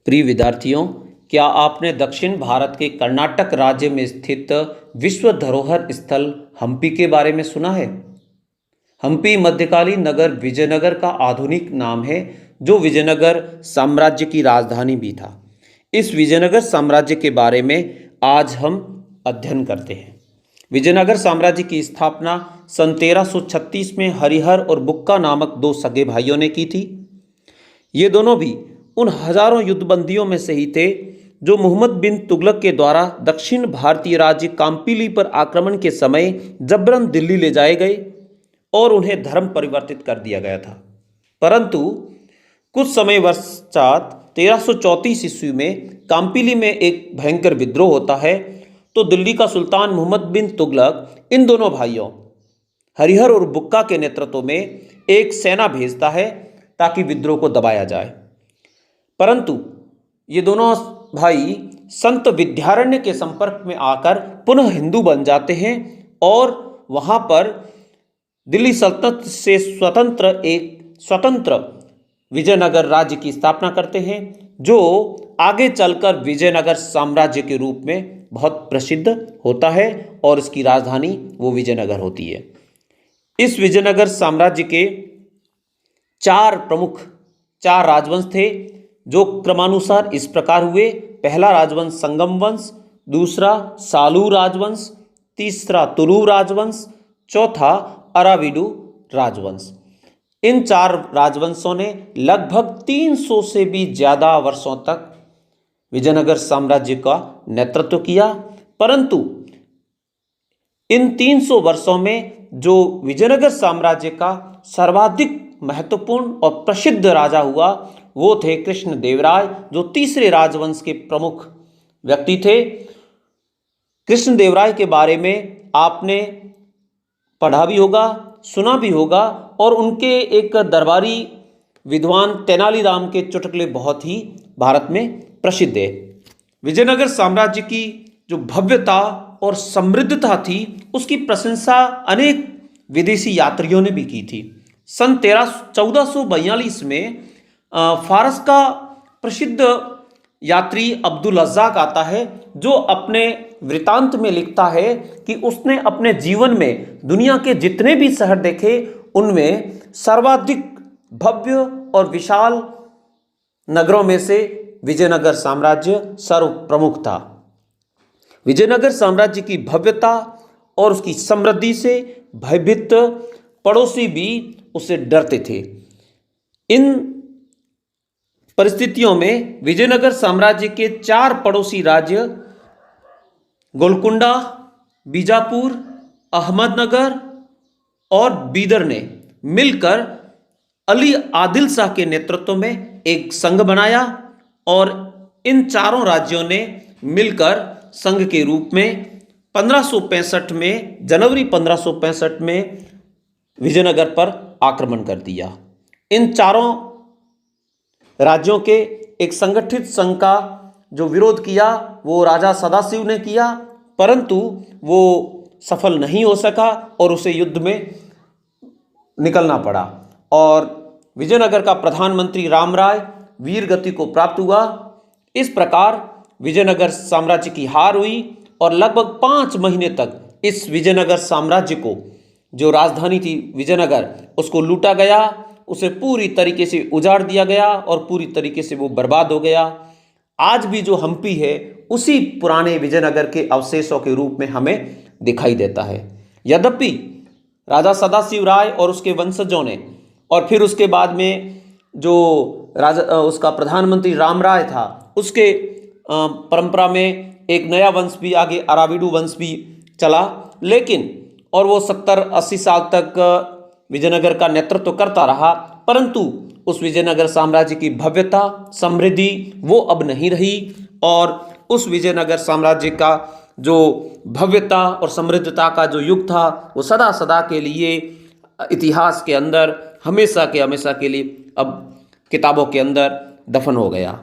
प्रिय विद्यार्थियों, क्या आपने दक्षिण भारत के कर्नाटक राज्य में स्थित विश्व धरोहर स्थल हम्पी के बारे में सुना है? हम्पी मध्यकालीन नगर विजयनगर का आधुनिक नाम है, जो विजयनगर साम्राज्य की राजधानी भी था। इस विजयनगर साम्राज्य के बारे में आज हम अध्ययन करते हैं। विजयनगर साम्राज्य की स्थापना सन 1336 में हरिहर और बुक्का नामक दो सगे भाइयों ने की थी। ये दोनों भी उन हजारों युद्धबंदियों में से ही थे जो मोहम्मद बिन तुगलक के द्वारा दक्षिण भारतीय राज्य काम्पिली पर आक्रमण के समय जबरन दिल्ली ले जाए गए और उन्हें धर्म परिवर्तित कर दिया गया था। परंतु कुछ समय पश्चात 1334 ईस्वी में काम्पिली में एक भयंकर विद्रोह होता है, तो दिल्ली का सुल्तान मोहम्मद बिन तुगलक इन दोनों भाइयों हरिहर और बुक्का के नेतृत्व में एक सेना भेजता है ताकि विद्रोह को दबाया जाए। परंतु ये दोनों भाई संत विद्यारण्य के संपर्क में आकर पुनः हिंदू बन जाते हैं और वहां पर दिल्ली सल्तनत से स्वतंत्र विजयनगर राज्य की स्थापना करते हैं, जो आगे चलकर विजयनगर साम्राज्य के रूप में बहुत प्रसिद्ध होता है और इसकी राजधानी वो विजयनगर होती है। इस विजयनगर साम्राज्य के चार राजवंश थे, जो क्रमानुसार इस प्रकार हुए। पहला राजवंश संगम वंश, दूसरा सालू राजवंश, तीसरा तुलु राजवंश, चौथा अराविडू राजवंश। इन चार राजवंशों ने लगभग 300 से भी ज्यादा वर्षों तक विजयनगर साम्राज्य का नेतृत्व किया। परंतु इन 300 वर्षों में जो विजयनगर साम्राज्य का सर्वाधिक महत्वपूर्ण और प्रसिद्ध राजा हुआ, वो थे कृष्णदेवराय, जो तीसरे राजवंश के प्रमुख व्यक्ति थे। कृष्णदेवराय के बारे में आपने पढ़ा भी होगा, सुना भी होगा, और उनके एक दरबारी विद्वान तेनालीराम के चुटकुले बहुत ही भारत में प्रसिद्ध है। विजयनगर साम्राज्य की जो भव्यता और समृद्धता थी, उसकी प्रशंसा अनेक विदेशी यात्रियों ने भी की थी। सन 1442 में फारस का प्रसिद्ध यात्री अब्दुल रज़्ज़ाक आता है, जो अपने वृतांत में लिखता है कि उसने अपने जीवन में दुनिया के जितने भी शहर देखे, उनमें सर्वाधिक भव्य और विशाल नगरों में से विजयनगर साम्राज्य सर्व प्रमुख था। विजयनगर साम्राज्य की भव्यता और उसकी समृद्धि से भयभीत पड़ोसी भी उससे डरते थे। इन परिस्थितियों में विजयनगर साम्राज्य के 4 पड़ोसी राज्य गोलकुंडा, बीजापुर, अहमदनगर और बीदर ने मिलकर अली आदिल शाह के नेतृत्व में एक संघ बनाया और इन चारों राज्यों ने मिलकर संघ के रूप में 1565 में जनवरी 1565 में विजयनगर पर आक्रमण कर दिया। इन चारों राज्यों के एक संगठित संघ का जो विरोध किया वो राजा सदाशिव ने किया, परंतु वो सफल नहीं हो सका और उसे युद्ध में निकलना पड़ा और विजयनगर का प्रधानमंत्री रामराय वीर गति को प्राप्त हुआ। इस प्रकार विजयनगर साम्राज्य की हार हुई और लगभग 5 महीने तक इस विजयनगर साम्राज्य को, जो राजधानी थी विजयनगर, उसको लूटा गया, उसे पूरी तरीके से उजाड़ दिया गया और पूरी तरीके से वो बर्बाद हो गया। आज भी जो हम्पी है उसी पुराने विजयनगर के अवशेषों के रूप में हमें दिखाई देता है। यद्यपि राजा सदाशिव राय और उसके वंशजों ने, और फिर उसके बाद में जो उसका प्रधानमंत्री रामराय था, उसके परंपरा में एक नया वंश भी आगे, अराविडू वंश भी चला, लेकिन और वो 70-80 साल तक विजयनगर का नेतृत्व करता रहा, परंतु उस विजयनगर साम्राज्य की भव्यता, समृद्धि वो अब नहीं रही और उस विजयनगर साम्राज्य का जो भव्यता और समृद्धता का जो युग था, वो सदा सदा के लिए इतिहास के अंदर हमेशा के लिए अब किताबों के अंदर दफन हो गया।